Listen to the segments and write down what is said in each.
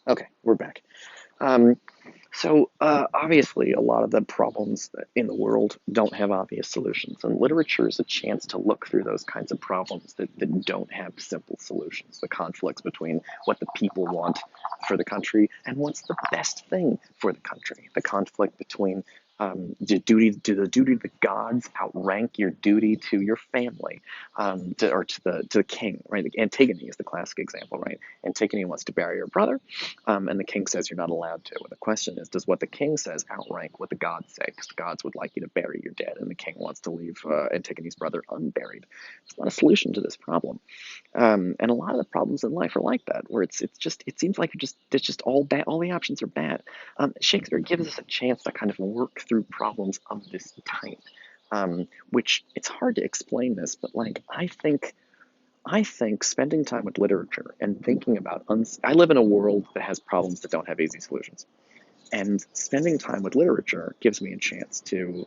Okay, we're back. Um, obviously, a lot of the problems in the world don't have obvious solutions, and literature is a chance to look through those kinds of problems that don't have simple solutions. The conflicts between what the people want for the country and what's the best thing for the country. The conflict between do the duty of the gods outrank your duty to your family, or to the king, right? Antigone is the classic example, right? Antigone wants to bury her brother, and the king says you're not allowed to. And the question is, does what the king says outrank what the gods say? Because the gods would like you to bury your dead, and the king wants to leave Antigone's brother unburied. It's not a solution to this problem. And a lot of the problems in life are like that, where it seems like it's just all bad. All the options are bad. Shakespeare gives us a chance to kind of work through problems of this type, which it's hard to explain this, but like I think spending time with literature and thinking about I live in a world that has problems that don't have easy solutions, and spending time with literature gives me a chance to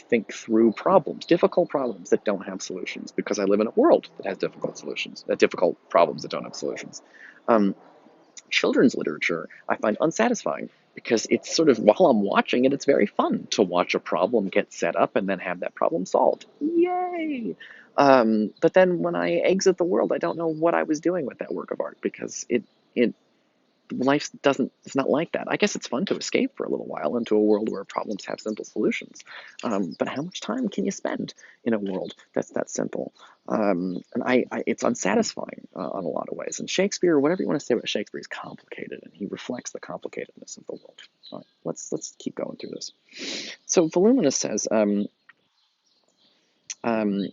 think through problems, difficult problems that don't have solutions, because I live in a world that has difficult problems that don't have solutions. Um, Children's literature I find unsatisfying because it's sort of, while I'm watching it, it's very fun to watch a problem get set up and then have that problem solved. Yay! But then when I exit the world, I don't know what I was doing with that work of art, because it life doesn't it's not like that. I guess it's fun to escape for a little while into a world where problems have simple solutions, but how much time can you spend in a world that's that simple? And it's unsatisfying in a lot of ways. And Shakespeare, whatever you want to say about Shakespeare, is complicated, and he reflects the complicatedness of the world. All right, let's keep going through this. So Voluminous says, um, all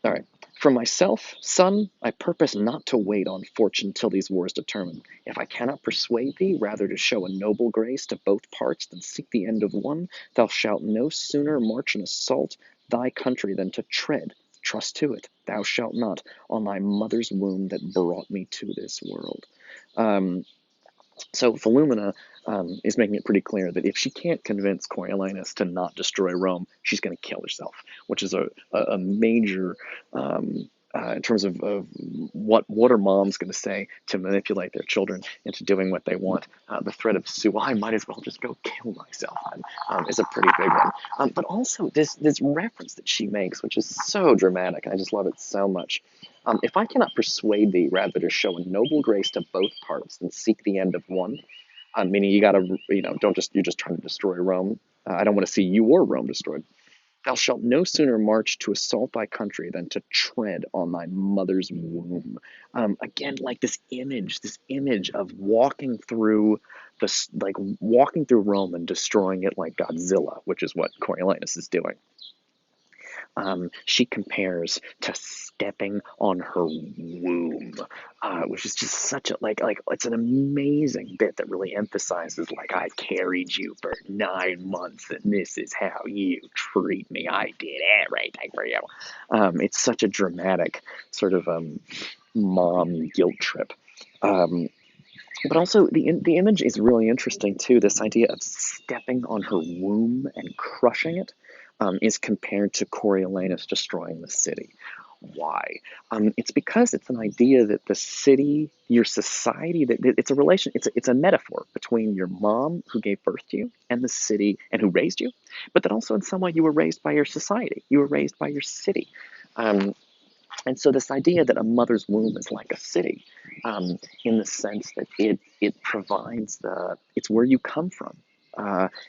right. For myself, son, I purpose not to wait on fortune till these wars determine. If I cannot persuade thee rather to show a noble grace to both parts than seek the end of one, thou shalt no sooner march and assault thy country than to tread. Trust to it, thou shalt not, on thy mother's womb that brought me to this world. Um, so Volumina is making it pretty clear that if she can't convince Coriolanus to not destroy Rome, she's going to kill herself, which is a major, in terms of what are moms going to say to manipulate their children into doing what they want. The threat of I might as well just go kill myself, is a pretty big one. But also this reference that she makes, which is so dramatic, and I just love it so much. If I cannot persuade thee rather to show a noble grace to both parts than seek the end of one, meaning you gotta, don't just, you're just trying to destroy Rome. I don't want to see you or Rome destroyed. Thou shalt no sooner march to assault thy country than to tread on thy mother's womb. Again, like this image of walking through Rome and destroying it like Godzilla, which is what Coriolanus is doing. She compares to stepping on her womb, which is just such a it's an amazing bit that really emphasizes, like, I carried you for 9 months and this is how you treat me. I did everything for you. It's such a dramatic sort of mom guilt trip. Um, but also the image is really interesting too. This idea of stepping on her womb and crushing it, is compared to Coriolanus destroying the city. Why? It's because it's an idea that the city, your society, that it's a relation. It's a metaphor between your mom who gave birth to you and the city and who raised you, but that also in some way you were raised by your society. You were raised by your city. Um, and so this idea that a mother's womb is like a city, in the sense that it provides it's where you come from.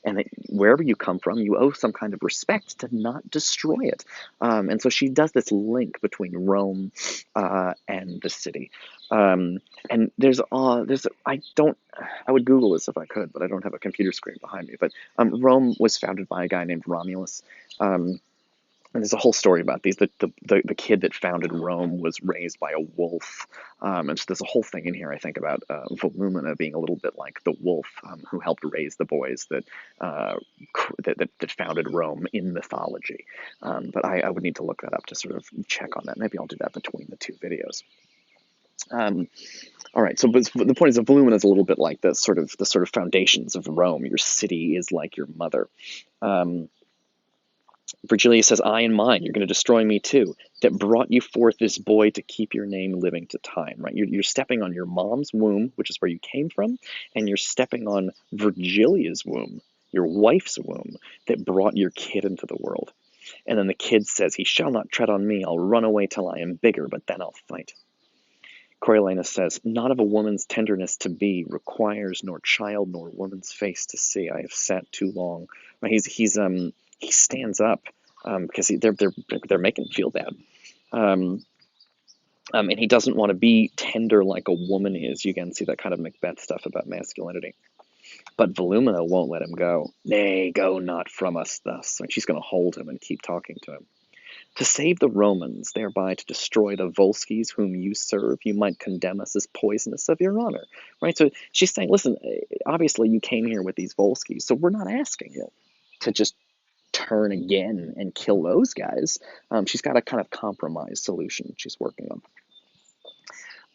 And wherever you come from, you owe some kind of respect to not destroy it. And so she does this link between Rome and the city. And I would Google this if I could, but I don't have a computer screen behind me. But Rome was founded by a guy named Romulus. And there's a whole story about these. The kid that founded Rome was raised by a wolf. And so there's a whole thing in here, I think, about Volumina being a little bit like the wolf who helped raise the boys that founded Rome in mythology. But I would need to look that up to sort of check on that. Maybe I'll do that between the two videos. All right, so but the point is that Volumina is a little bit like the sort of foundations of Rome. Your city is like your mother. Virgilia says, I and mine, you're going to destroy me too, that brought you forth this boy to keep your name living to time, right? You're stepping on your mom's womb, which is where you came from, and you're stepping on Virgilia's womb, your wife's womb, that brought your kid into the world. And then the kid says, he shall not tread on me, I'll run away till I am bigger, but then I'll fight. Coriolanus says, not of a woman's tenderness to be requires nor child nor woman's face to see. I have sat too long. He stands up because they're making him feel bad, um, and he doesn't want to be tender like a woman is. You again see that kind of Macbeth stuff about masculinity. But Volumina won't let him go. Nay, go not from us thus. And she's going to hold him and keep talking to him. To save the Romans, thereby to destroy the Volsces whom you serve, you might condemn us as poisonous of your honor. Right? So she's saying, listen, obviously you came here with these Volsces, so we're not asking you to just turn again and kill those guys. She's got a kind of compromise solution she's working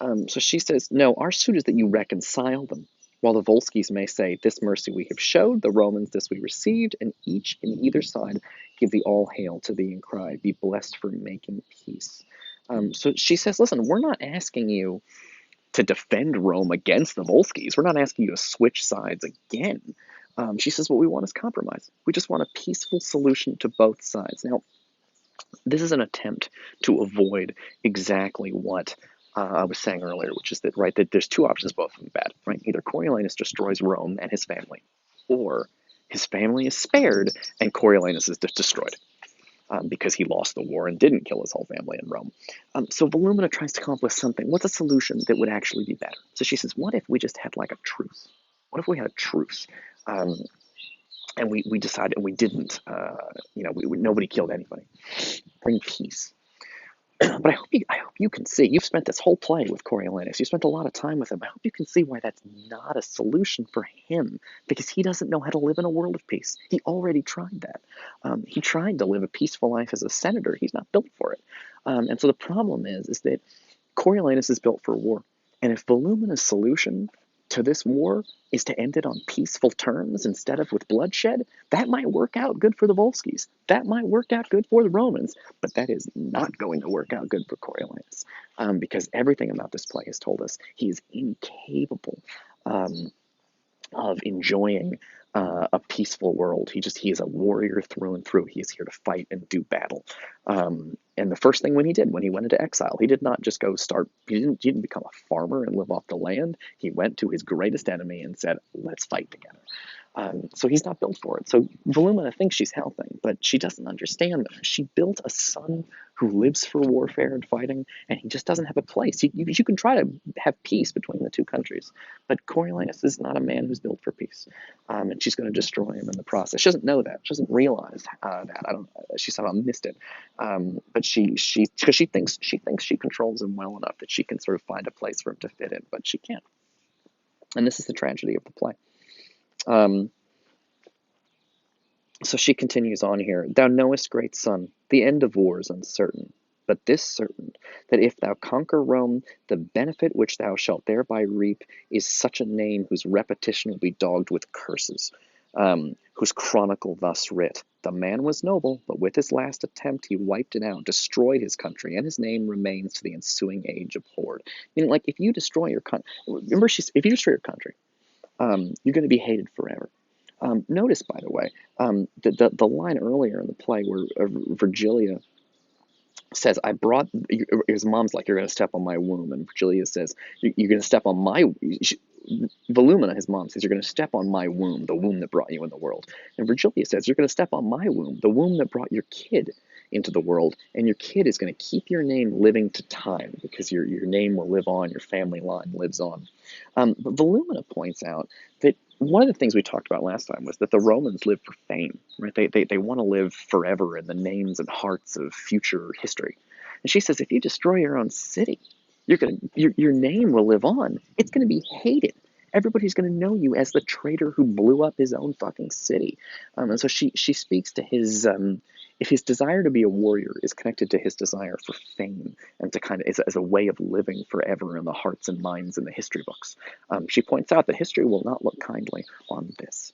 on. So she says, no, our suit is that you reconcile them. While the Volsces may say, this mercy we have showed, the Romans this we received, and each in either side give thee all hail to thee and cry, be blessed for making peace. So she says, listen, we're not asking you to defend Rome against the Volsces. We're not asking you to switch sides again. She says, what we want is compromise. We just want a peaceful solution to both sides. Now, this is an attempt to avoid exactly what I was saying earlier, which is that, right, that there's two options, both of them bad, right? Either Coriolanus destroys Rome and his family, or his family is spared and Coriolanus is destroyed because he lost the war and didn't kill his whole family in Rome. So Volumina tries to come up with something. What's a solution that would actually be better? So she says, what if we just had like a truce? What if we had a truce? And we decided, and we didn't, nobody killed anybody. Bring peace. But I hope you can see, you've spent this whole play with Coriolanus, you spent a lot of time with him. I hope you can see why that's not a solution for him, because he doesn't know how to live in a world of peace. He already tried that. He tried to live a peaceful life as a senator. He's not built for it. And so the problem is that Coriolanus is built for war. And if Volumina's solution to this war is to end it on peaceful terms instead of with bloodshed, that might work out good for the Volsces. That might work out good for the Romans, but that is not going to work out good for Coriolanus, because everything about this play has told us he is incapable of enjoying a peaceful world. He is a warrior through and through. He is here to fight and do battle. And the first thing when he went into exile, he did not just go start, he didn't become a farmer and live off the land. He went to his greatest enemy and said, let's fight together. So he's not built for it. So Volumina thinks she's helping, but she doesn't understand that. She built a son who lives for warfare and fighting, and he just doesn't have a place. You can try to have peace between the two countries, but Coriolanus is not a man who's built for peace, and she's going to destroy him in the process. She doesn't know that. She doesn't realize that. She somehow missed it, but because she thinks she controls him well enough that she can sort of find a place for him to fit in, but she can't. And this is the tragedy of the play. So she continues on here. Thou knowest, great son, the end of war is uncertain, but this certain, that if thou conquer Rome, the benefit which thou shalt thereby reap is such a name whose repetition will be dogged with curses, whose chronicle thus writ, the man was noble, but with his last attempt he wiped it out, destroyed his country, and his name remains to the ensuing age abhorred. Meaning, like, if you destroy your country, remember, if you destroy your country, you're going to be hated forever. Notice, by the way, the line earlier in the play where Virgilia says, I brought, his mom's like, you're going to step on my womb. And Virgilia says, you're going to step on my, Volumina, his mom, says, you're going to step on my womb, the womb that brought you in the world. And Virgilia says, you're going to step on my womb, the womb that brought your kid into the world. And your kid is going to keep your name living to time, because your name will live on, your family line lives on. But Volumina points out that one of the things we talked about last time was that the Romans live for fame, right? They want to live forever in the names and hearts of future history. And she says, if you destroy your own city, your name will live on. It's going to be hated. Everybody's going to know you as the traitor who blew up his own fucking city. And so she speaks to his, if his desire to be a warrior is connected to his desire for fame and to kind of as a way of living forever in the hearts and minds in the history books, she points out that history will not look kindly on this.